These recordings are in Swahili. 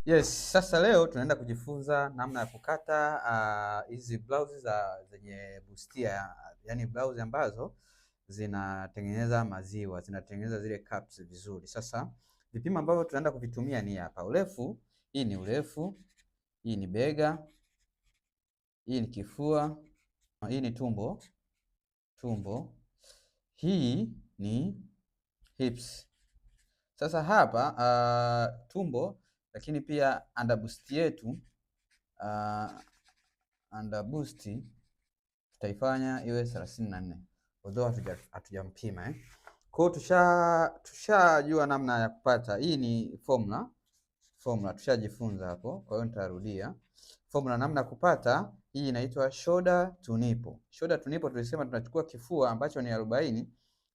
Yes, sasa leo tunaenda kujifunza namna ya kukata hizi blouse zenye bustia, yani blouse ambazo zinatengeneza maziwa, zinatengeneza zile cups vizuri. Sasa vipimo ambavyo tunaenda kuvitumia ni hapa. Urefu, hii ni urefu, hii ni bega, hii ni kifua, hii ni tumbo, hii ni hips. Sasa hapa tumbo, lakini pia underbust yetu underbust tutaifanya iwe 34 although hatujampima Kwa hiyo tushajua namna ya kupata. Hii ni formula tushajifunza hapo, kwa hiyo nitarudia formula namna ya kupata. Hii inaitwa shoulder to nipple. Shoulder to nipple tulisema tunachukua kifua ambacho ni 40,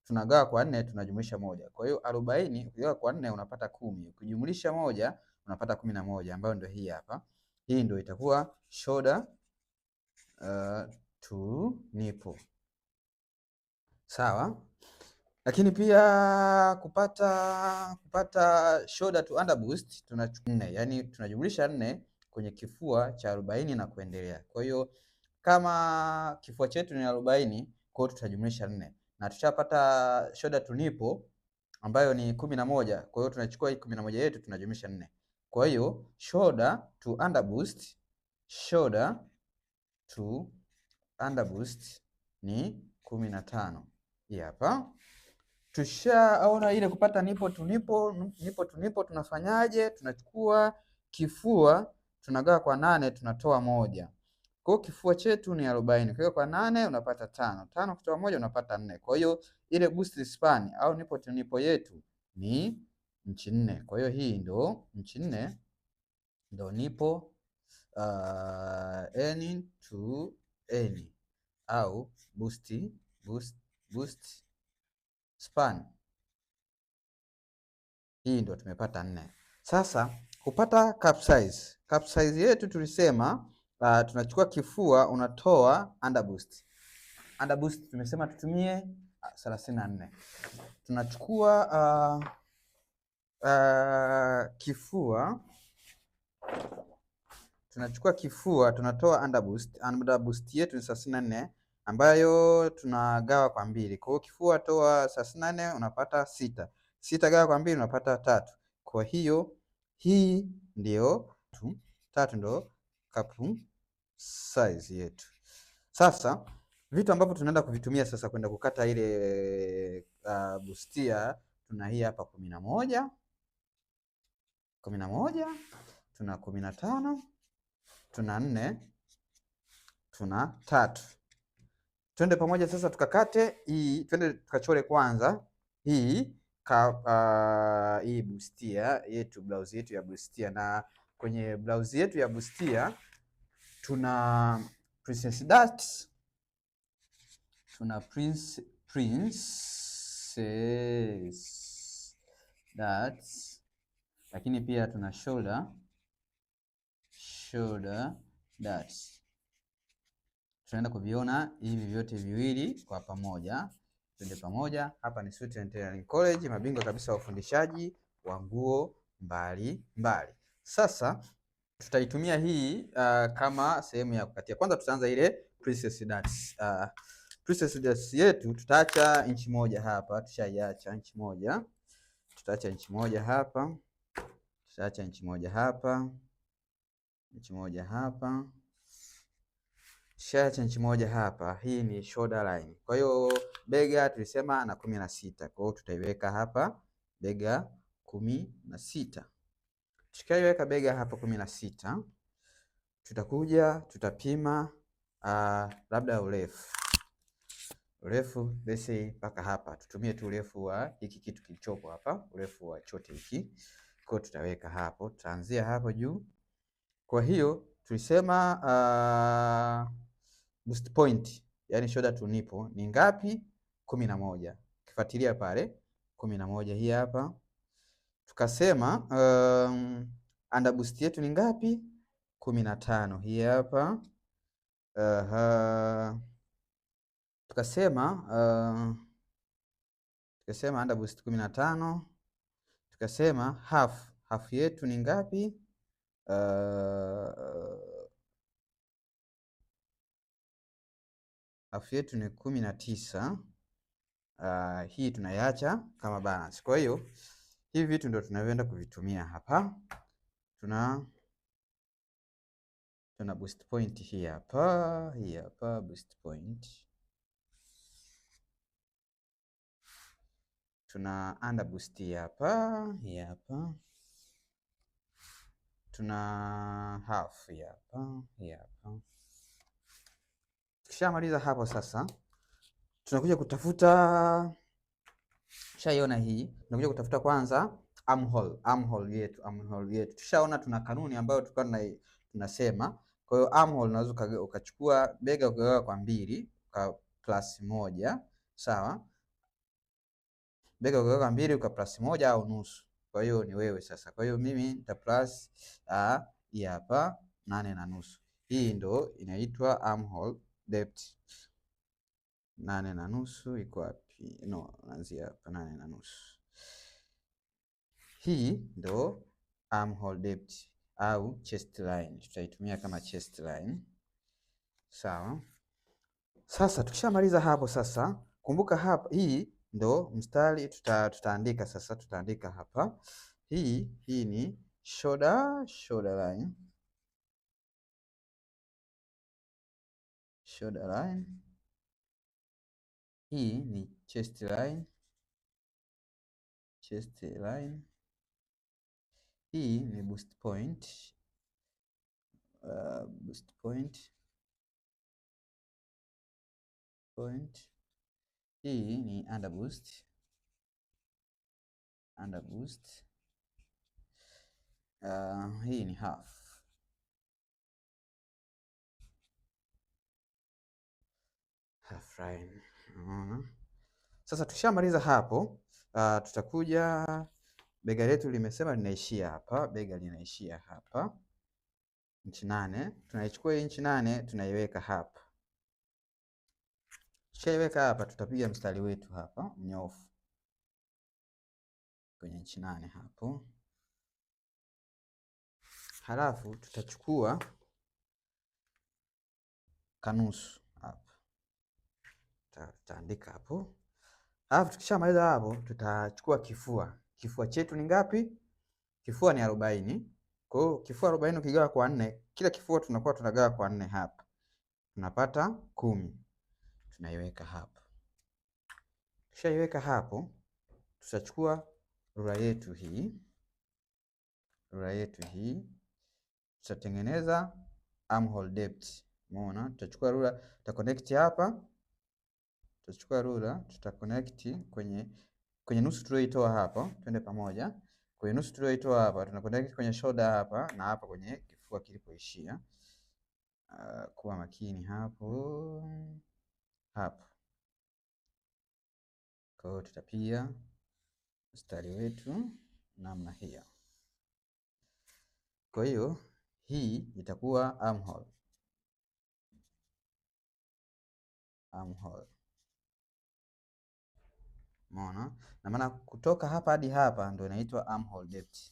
tunagawa kwa 4, tunajumlisha moja. Kwa hiyo 40 ukigawa kwa 4 unapata 10, ukijumlisha moja unapata 11, ambayo ndio hii hapa. Hii ndio itakuwa shoulder to nipple. Sawa. Lakini pia kupata shoulder to underbust tunachukua 4, yani tunajumlisha 4 kwenye kifua cha 40 na kuendelea. Kwa hiyo kama kifua chetu ni 40, kwa hiyo tutajumlisha 4 na tushapata shoulder to nipple ambayo ni 11. Kwa hiyo tunachukua hii 11 yetu tunajumlisha 4. Kwa hiyo shoulder to underbust ni 15. Hii hapa. Tushaona ile kupata nipple to nipple tunafanyaje? Tunachukua kifua tunagawa kwa 8, tunatoa moja. Kwa hiyo kifua chetu ni 40, kwa hiyo kwa 8 unapata 5. 5 kutoa moja unapata 4. Kwa hiyo ile bust span au nipple to nipple yetu ni inchi 4. Kwa hiyo hii ndo inchi 4 ndo nipple N to N au bust span. Hii ndio tumepata 4. Sasa kupata cup size. Cup size yetu tulisema tunachukua kifua unatoa underbust. Underbust tumesema tutumie 34. Tunachukua kifua tunatoa underbust. Underbust yetu ni 34 ambayo tunagawa kwa 2. Kwa hiyo kifua toa 34 unapata 6. 6 gawa kwa 2 unapata 3. Kwa hiyo hii ndio 3 ndio cup size yetu. Sasa vitu ambavyo tunaenda kuvitumia sasa kwenda kukata ile bustia, tuna hii hapa 11, tuna 15, tuna 4, tuna 3. Twende pamoja sasa tukakate hii, twende tukachore kwanza hii bustia yetu, blouse yetu ya bustia. Na kwenye blouse yetu ya bustia tuna princess darts, lakini pia tuna shoulder darts. Tunaenda kuviona hivi vyote viwili kwa pamoja. Twende pamoja. Hapa ni Sweet and Tailoring College, mabingwa kabisa wa ufundishaji wa nguo mbali. Sasa tutaitumia hii kama sehemu ya kukatia. Kwanza tutaanza ile princess darts. Princess darts yetu tutaacha inchi 1 hapa, tushaiacha inchi 1. Tutaacha inchi 1 hapa. Tutaacha inchi 1 hapa. Inchi 1 hapa. Shaacha inchi 1 hapa. Hii ni shoulder line. Kwa hiyo bega tulisema na 16. Kwa hiyo tutaiweka hapa bega 16. Tukaiweka bega hapa 16, tutakuja tutapima labda urefu let's say mpaka hapa. Tutumie tu urefu wa hiki kitu kilichopo hapa, urefu wa chote hiki. Kwa hiyo tutaweka hapo, tutaanzia hapo juu. Kwa hiyo tulisema bust point, yani shoulder to nipple ni ngapi? 11. Kifuatilia pale 11 hii hapa. Tukasema underbust yetu ni ngapi? 15 hii hapa. Tukasema underbust 15. Tukasema half yetu ni ngapi? Hafu yetu ni 19. Hii tunaiacha kama balance. Kwa hiyo hivi vitu ndio tunavyoenda kuvitumia hapa. Tuna boost point hii hapa boost point. Tuna under boost hii hapa. Tuna half hii hapa. Tukishamaliza hapo sasa, tunakuja kutafuta, shaiona hii, tunakuja kutafuta kwanza armhole yetu. Tushaona tuna kanuni ambayo tulikuwa tunasema. Kwa hiyo armhole unaweza ukachukua bega ukagawa kwa 2 uka plus 1, sawa? Bega ukagawa kwa 2 uka plus 1 au nusu. Kwa hiyo ni wewe sasa. Kwa hiyo mimi nita plus hii hapa 8.5. Hii ndo inaitwa armhole depth. 8.5 iko wapi? No, naanzia hapa 8.5. Hii ndo armhole depth au chest line. Tutaitumia kama chest line. Sawa. Sasa tukishamaliza hapo sasa, kumbuka hapa hii ndo mstari tutaandika sasa, tutaandika hapa. Hii ni shoulder line. Hii ni chest line. Hii ni boost point. Hii ni under boost. Hii ni half line. Sasa tushamaliza hapo. Tutakuja bega letu limesema linaishia hapa. Bega linaishia hapa inchi 8. Tunaichukua inchi 8 tunaiweka hapa. Tushaiweka hapa, tutapiga mstari wetu hapa mnyofu kwenye inchi 8 hapo. Halafu tutachukua kanusu hapa, tutaandika hapo. Halafu tukishamaliza hapo, tutachukua kifua. Kifua chetu ni ngapi? Kifua ni 40. Kwa hiyo kifua 40 ukigawa kwa 4, kila kifua tunakuwa tunagawa kwa 4 hapa. Tunapata 10. Tunaiweka hapo. Tushaiweka hapo, tutachukua rula yetu hii. Tutatengeneza armhole depth. Umeona? Tutachukua rula, tutaconnect hapa. Tutachukua rula, tutaconnect kwenye nusu tulioitoa hapa. Twende pamoja. Kwenye nusu tulioitoa hapa, tunaconnect kwenye shoulder hapa na hapa kwenye kifua kilipoishia. Kuwa makini hapo. Kwa hiyo tutapiga mstari wetu namna hiyo. Kwa hiyo hii itakuwa armhole. Umeona? Na maana kutoka hapa hadi hapa ndio inaitwa armhole depth.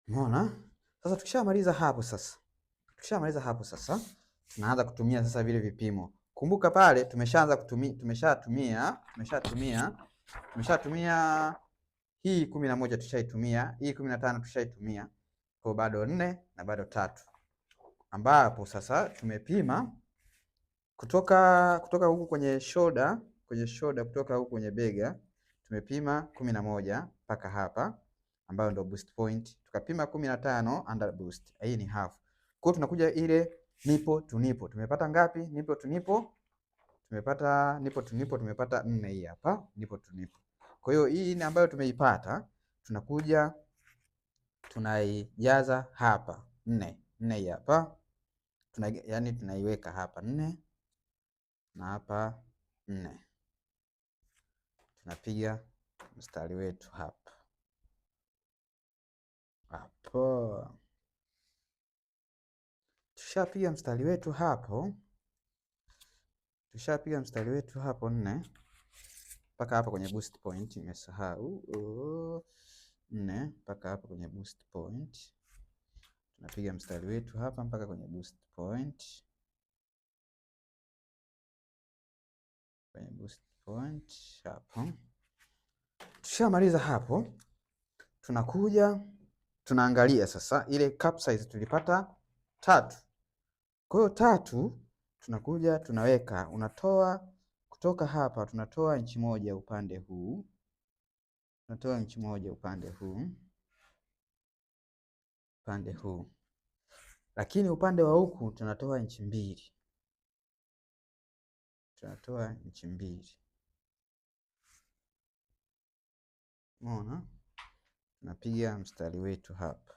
Umeona? Sasa tukishamaliza hapo sasa, tunaanza kutumia sasa vile vipimo. Kumbuka pale tumeshatumia hii 11 tushaitumia, hii 15 tushaitumia. Kwa bado 4 na bado 3. Ambapo sasa tumepima kutoka huku kwenye shoulder, kutoka huku kwenye bega tumepima 11 mpaka hapa ambayo ndio boost point. Tukapima 15 under boost. Hii ni half. Kwa hiyo tunakuja ile nipo to nipo. Tumepata ngapi? Nipo to nipo. Tumepata 4 hii hapa, nipo to nipo. Kwa hiyo hii ni ambayo tumeipata, tunakuja tunaijaza hapa 4 hii hapa. Yaani tunaiweka hapa 4 na hapa 4. Tunapiga mstari wetu hapa. Tushapiga mstari wetu hapo. 4 mpaka hapa kwenye boost point, nimesahau. 4 mpaka mpaka hapa kwenye boost point. Tunapiga mstari wetu hapa mpaka kwenye boost point. Kwenye boost point hapo. Tushamaliza hapo, tunakuja tunaangalia sasa ile cup size tulipata 3. Kwa hiyo 3 tunakuja tunaweka, unatoa kutoka hapa, tunatoa inchi moja upande huu, tunatoa inchi moja upande huu, lakini upande wa huku tunatoa inchi 2, tunatoa inchi 2. Umeona? Tunapiga mstari wetu hapa.